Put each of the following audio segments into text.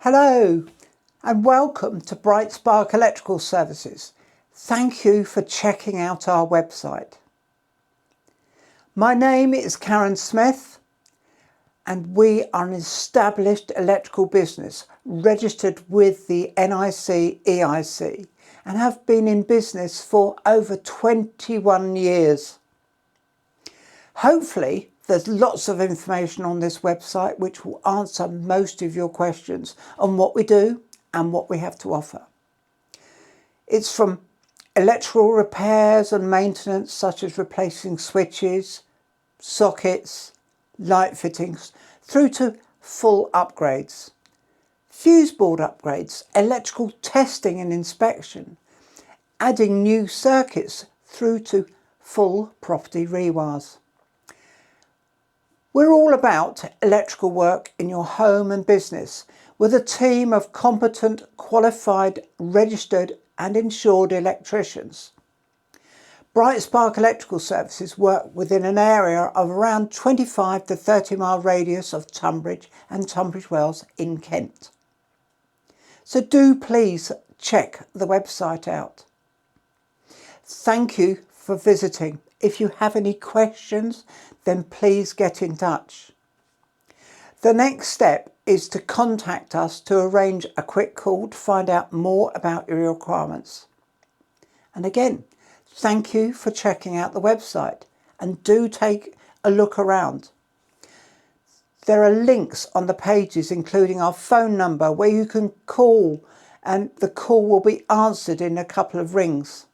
Hello and welcome to Bright Spark Electrical Services. Thank you for checking out our website. My name is Karen Smith and we are an established electrical business registered with the NIC EIC and have been in business for over 21 years. Hopefully there's lots of information on this website which will answer most of your questions on what we do and what we have to offer. It's from electrical repairs and maintenance such as replacing switches, sockets, light fittings, through to full upgrades, fuseboard upgrades, electrical testing and inspection, adding new circuits through to full property rewires. We're all about electrical work in your home and business with a team of competent, qualified, registered and insured electricians. Bright Spark Electrical Services work within an area of around 25 to 30 mile radius of Tunbridge and Tunbridge Wells in Kent. So do please check the website out. Thank you for visiting. If you have any questions, then please get in touch. The next step is to contact us to arrange a quick call to find out more about your requirements. And again, thank you for checking out the website and do take a look around. There are links on the pages including our phone number where you can call and the call will be answered in a couple of rings.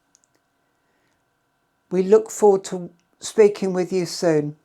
We look forward to speaking with you soon.